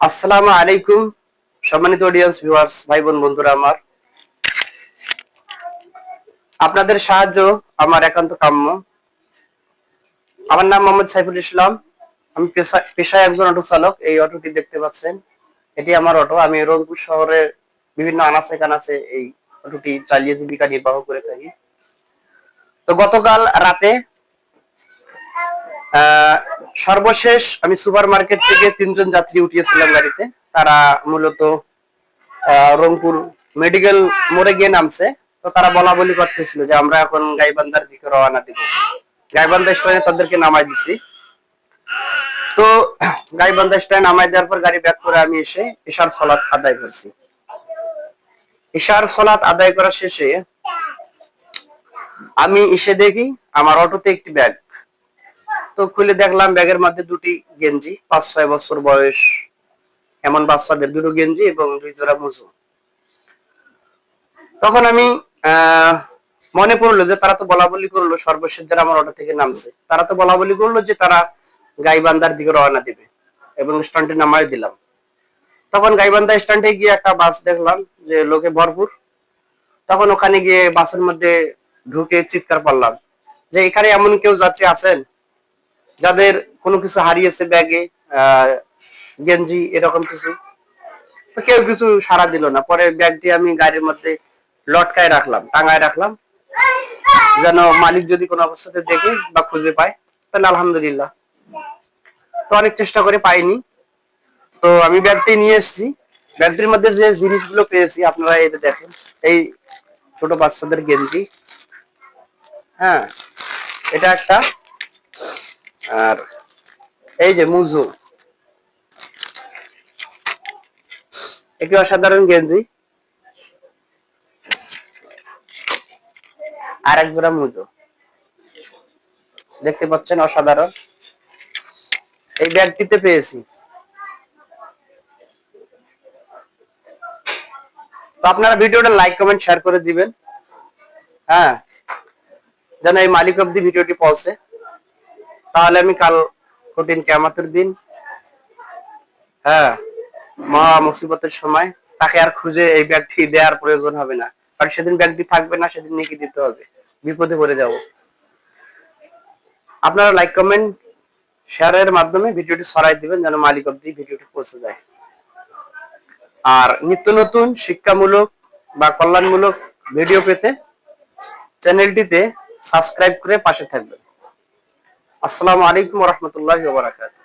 আসসালামু আলাইকুম সম্মানিত অডিয়েন্স ভিউয়ার্স ভাই বোন বন্ধুরা আমার, আপনাদের সাহায্য আমার একান্ত কাম্য। আমার নাম মোহাম্মদ সাইফুল ইসলাম। আমি পেশায় একজন অটো চালক। এই অটোটি দেখতে পাচ্ছেন, এটি আমার অটো। আমি রংপুর শহরে বিভিন্ন আনাচে কানাচে এই অটোটি চালিয়ে জীবিকা নির্বাহ করে থাকি। তো গতকাল রাতে সর্বশেষ আমি সুপার মার্কেট থেকে 3জন যাত্রী উঠিয়েছিলাম গাড়িতে। তারা মূলত রংপুর মেডিকেল মোড়ে গিয়ে নামছে। তো তারা বলা বলি করতেছিল যে আমরা এখন গাইবান্ধার দিকে রওনা দিব। গাইবান্ধা স্ট্যান্ডে তাদেরকে নামাই দিছি। তো গাইবান্ধা স্ট্যান্ড নামাই দেওয়ার পর গাড়ি ব্যাক করে আমি এসে ইশার সালাত আদায় করছি। ইশার সালাত আদায় করা শেষে আমি এসে দেখি আমার অটোতে একটি ব্যাগ। তো খুলে দেখলাম ব্যাগের মধ্যে দুটি গেঞ্জি, 5-6 বছর বয়স এমন বাচ্চাদের দুটো গেঞ্জি এবং 2 জোড়া মুজো। তখন আমি মনে পড়লো যে তারা তো বলা বলি করলো, সর্বশেষ যারা আমার অটো থেকে নামছে তারা তো বলা বলি করলো যে তারা গাইবান্ধার দিকে রওনা দিবে এবং স্ট্যান্ডে নামাই দিলাম। তখন গাইবান্ধা স্ট্যান্ডে গিয়ে একটা বাস দেখলাম যে লোকে ভরপুর। তখন ওখানে গিয়ে বাসের মধ্যে ঢুকে চিৎকার করলাম যে এখানে এমন কেউ যাত্রী আছেন যাদের কোনো কিছু হারিয়েছে, ব্যাগে গেঞ্জি এরকম কিছু। তো কেউ কিছু সাড়া দিল না। পরে ব্যাগটি আমি গাড়ির মধ্যে লটকায় রাখলাম, টাঙায় রাখলাম, যেন মালিক যদি কোনো অবস্থাতে দেখে বা খুঁজে পায় তাহলে আলহামদুলিল্লাহ। তো অনেক চেষ্টা করে পাইনি। তো আমি ব্যাগটি নিয়ে এসেছি। ব্যাগটির মধ্যে যে জিনিসগুলো পেয়েছি আপনারা এই দেখেন, এই ছোট বাচ্চাদের গেঞ্জি, হ্যাঁ এটা একটা, আর এই যে মুজো, একটি অসাধারণ গেঞ্জি, আর এক জোড়া মুজো দেখতে পাচ্ছেন, অসাধারণ। এই ব্যাগটিতে পেয়েছি। তো আপনারা ভিডিওটা লাইক কমেন্ট শেয়ার করে দিবেন, হ্যাঁ, যেন এই মালিক অব্দি ভিডিওটি পৌঁছে। তাহলে আমি কাল কঠিন কিয়ামতের দিন, হ্যাঁ, মহা মুসিবতের সময় তাকে আর খুঁজে এই ব্যাগটি দেওয়ার প্রয়োজন হবে না। কারণ সেদিন ব্যাগটি থাকবে না, সেদিন নেকি দিতে হবে, বিপদে পড়ে যাব। আপনারা লাইক কমেন্ট শেয়ারের মাধ্যমে ভিডিওটি ছড়াই দিবেন যেন মালিক অব্দি ভিডিওটি পৌঁছে যায়। আর নিত্য নতুন শিক্ষামূলক বা কল্যাণমূলক ভিডিও পেতে চ্যানেলটিতে সাবস্ক্রাইব করে পাশে থাকবেন। আসসালামু আলাইকুম ওয়া রাহমাতুল্লাহি ওয়া বারাকাতুহু।